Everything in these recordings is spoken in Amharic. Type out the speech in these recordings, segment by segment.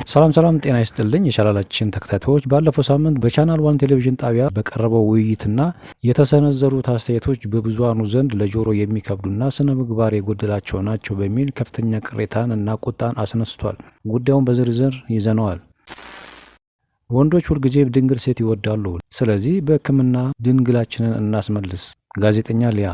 ሰላም ሰላም ጤና ይስጥልኝ የቻናላችን ተከታታዮች ባለፈው ሳምንት በቻናል ዋን ቴሌቪዥን ጣቢያ በቀረበው ውይይትና የተሰነዘሩት አስተያየቶች በብዙሃኑ ዘንድ ለጆሮ የሚከብዱና ስነ ምግባር የጎደላቸው ናቸው በሚል ከፍተኛ ቅሬታን እና ቁጣን አስነስቷል። ጉዳዩን በዝርዝር ይዘነዋል። ወንዶች ሁልጊዜ ድንግል ሴት ይወዳሉ። ስለዚህ በሕክምና ድንግላችንን እናስመልስ። ጋዜጠኛ ሊያ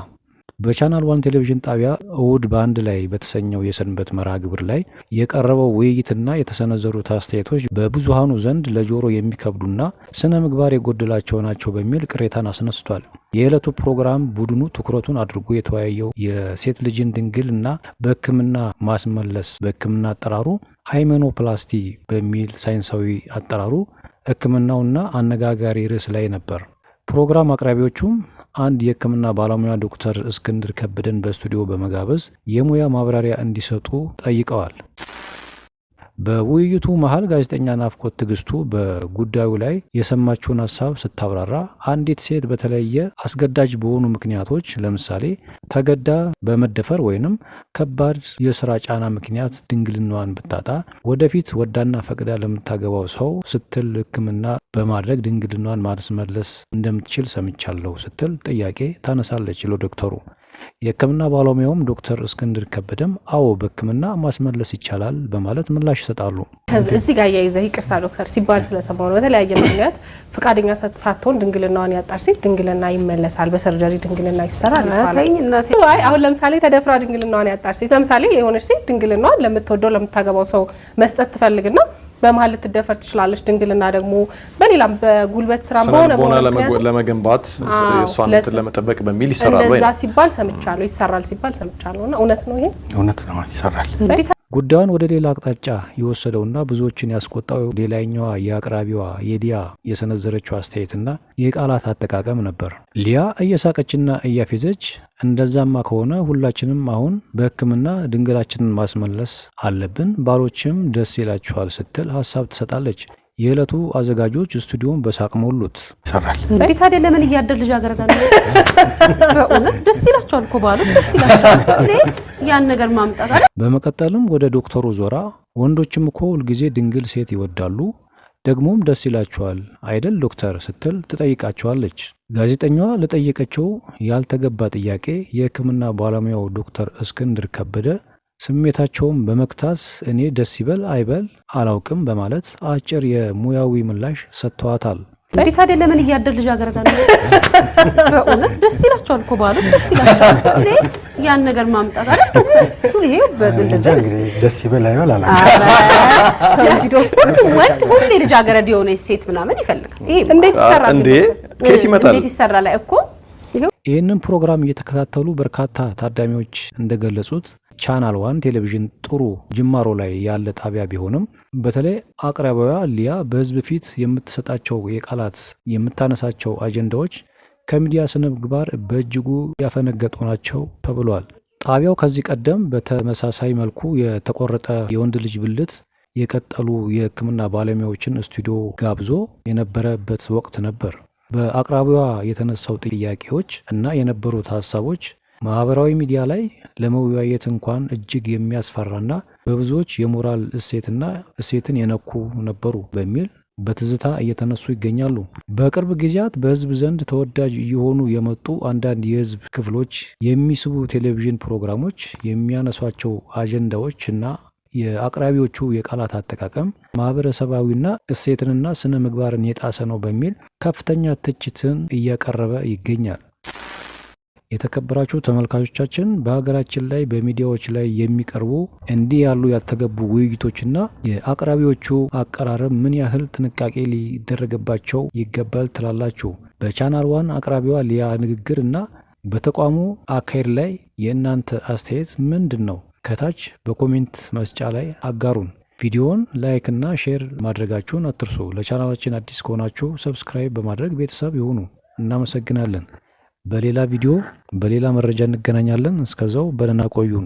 በቻናል ዋን ቴሌቪዥን ጣቢያ እሁድ በአንድ ላይ በተሰኘው የሰንበት መርሃ ግብር ላይ የቀረበው ውይይትና የተሰነዘሩት አስተያየቶች በብዙሃኑ ዘንድ ለጆሮ የሚከብዱና ስነ ምግባር የጎደላቸው ናቸው በሚል ቅሬታን አስነስቷል። የዕለቱ ፕሮግራም ቡድኑ ትኩረቱን አድርጎ የተወያየው የሴት ልጅን ድንግልና በሕክምና ማስመለስ በሕክምና አጠራሩ ሃይሜኖፕላስቲ በሚል ሳይንሳዊ አጠራሩ ሕክምናውና አነጋጋሪ ርዕስ ላይ ነበር። ፕሮግራም አቅራቢዎቹም አንድ የሕክምና ባለሙያ ዶክተር እስክንድር ከበደን በስቱዲዮ በመጋበዝ የሙያ ማብራሪያ እንዲሰጡ ጠይቀዋል። በውይይቱ መሀል ጋዜጠኛ ናፍቆት ትዕግስቱ በጉዳዩ ላይ የሰማችውን ሀሳብ ስታብራራ አንዲት ሴት በተለየ አስገዳጅ በሆኑ ምክንያቶች ለምሳሌ ተገዳ በመደፈር ወይንም ከባድ የስራ ጫና ምክንያት ድንግልናዋን ብታጣ ወደፊት ወዳና ፈቅዳ ለምታገባው ሰው ስትል ሕክምና በማድረግ ድንግልናዋን ማስመለስ እንደምትችል ሰምቻለሁ ስትል ጥያቄ ታነሳለች ለዶክተሩ። የሕክምና ባለሙያውም ዶክተር እስክንድር ከበደም አዎ በሕክምና ማስመለስ ይቻላል በማለት ምላሽ ይሰጣሉ። እዚህ ጋር ያይዘህ ይቅርታ ዶክተር ሲባል ስለሰማው ነው። በተለያየ ምክንያት ፍቃደኛ ሳትሆን ድንግልናዋን ያጣር ሲል ድንግልና ይመለሳል፣ በሰርጀሪ ድንግልና ይሰራል ይባላል። አሁን ለምሳሌ ተደፍራ ድንግልናዋን ያጣር ሲል ለምሳሌ የሆነች ሴት ድንግልናዋን ለምትወደው ለምታገባው ሰው መስጠት ትፈልግና በመሀል ልትደፈር ትችላለች። ድንግልና ደግሞ በሌላም በጉልበት ስራ በሆነ ለመገንባት የሷን እንትን ለመጠበቅ በሚል ይሰራል ወይ? እንደዛ ሲባል ሰምቻለሁ፣ ይሰራል ሲባል ሰምቻለሁ። እና እውነት ነው ይሄ? እውነት ነው ይሰራል። ጉዳዩን ወደ ሌላ አቅጣጫ የወሰደውና ብዙዎችን ያስቆጣው ሌላኛዋ የአቅራቢዋ የዲያ የሰነዘረችው አስተያየትና የቃላት አጠቃቀም ነበር። ሊያ እየሳቀችና እያፌዘች እንደዛማ ከሆነ ሁላችንም አሁን በሕክምና ድንግላችንን ማስመለስ አለብን፣ ባሎችም ደስ ይላችኋል ስትል ሀሳብ ትሰጣለች። የዕለቱ አዘጋጆች ስቱዲዮን በሳቅ ሞሉት። እንዴት ታዲያ ለምን እያደር ልጅ አገረዳ ነው? በእውነት ደስ ይላቸዋል እኮ ባሎች ደስ ይላቸዋል። ያን ነገር ማምጣት አይደል? በመቀጠልም ወደ ዶክተሩ ዞራ ወንዶችም እኮ ሁልጊዜ ድንግል ሴት ይወዳሉ ደግሞም ደስ ይላቸዋል አይደል ዶክተር ስትል ትጠይቃቸዋለች። ጋዜጠኛዋ ለጠየቀችው ያልተገባ ጥያቄ የሕክምና ባለሙያው ዶክተር እስክንድር ከበደ ስሜታቸውን በመክታት እኔ ደስ ይበል አይበል አላውቅም በማለት አጭር የሙያዊ ምላሽ ሰጥተዋታል። እንዴት ታዲያ ለምን እያደር ልጅ አገረዳ ነው? በእውነት ደስ ይላቸዋል እኮ ባሎች ደስ ይላቸዋል። ያን ነገር ማምጣት አይደል ዶክተር? ይሄ በእንደዛ ደስ ይበል አይበል አላ እንጂ ዶክተር ወንድ ሁሌ ልጅ አገረድ የሆነ ሴት ምናምን ይፈልጋል። ይሄ እንዴት ይሰራል እንዴ? ከየት ይመጣል? እንዴት ይሰራል እኮ? ይህንን ፕሮግራም እየተከታተሉ በርካታ ታዳሚዎች እንደገለጹት ቻናል ዋን ቴሌቪዥን ጥሩ ጅማሮ ላይ ያለ ጣቢያ ቢሆንም በተለይ አቅራቢዋ ሊያ በሕዝብ ፊት የምትሰጣቸው የቃላት የምታነሳቸው አጀንዳዎች ከሚዲያ ስነ ምግባር በእጅጉ ያፈነገጡ ናቸው ተብሏል። ጣቢያው ከዚህ ቀደም በተመሳሳይ መልኩ የተቆረጠ የወንድ ልጅ ብልት የቀጠሉ የሕክምና ባለሙያዎችን ስቱዲዮ ጋብዞ የነበረበት ወቅት ነበር። በአቅራቢዋ የተነሳው ጥያቄዎች እና የነበሩት ሀሳቦች ማህበራዊ ሚዲያ ላይ ለመወያየት እንኳን እጅግ የሚያስፈራና በብዙዎች የሞራል እሴትን የነኩ ነበሩ በሚል በትዝታ እየተነሱ ይገኛሉ። በቅርብ ጊዜያት በህዝብ ዘንድ ተወዳጅ እየሆኑ የመጡ አንዳንድ የህዝብ ክፍሎች የሚስቡ ቴሌቪዥን ፕሮግራሞች የሚያነሷቸው አጀንዳዎች እና የአቅራቢዎቹ የቃላት አጠቃቀም ማህበረሰባዊና እሴትንና ስነ ምግባርን የጣሰ ነው በሚል ከፍተኛ ትችትን እያቀረበ ይገኛል። የተከበራችሁ ተመልካቾቻችን በሀገራችን ላይ በሚዲያዎች ላይ የሚቀርቡ እንዲህ ያሉ ያልተገቡ ውይይቶችና የአቅራቢዎቹ አቀራረብ ምን ያህል ጥንቃቄ ሊደረግባቸው ይገባል ትላላችሁ? በቻናል ዋን አቅራቢዋ ሊያ ንግግር እና በተቋሙ አካሄድ ላይ የእናንተ አስተያየት ምንድን ነው? ከታች በኮሜንት መስጫ ላይ አጋሩን። ቪዲዮውን ላይክ እና ሼር ማድረጋችሁን አትርሱ። ለቻናላችን አዲስ ከሆናችሁ ሰብስክራይብ በማድረግ ቤተሰብ ይሁኑ። እናመሰግናለን። በሌላ ቪዲዮ በሌላ መረጃ እንገናኛለን። እስከዛው በደህና ቆዩን።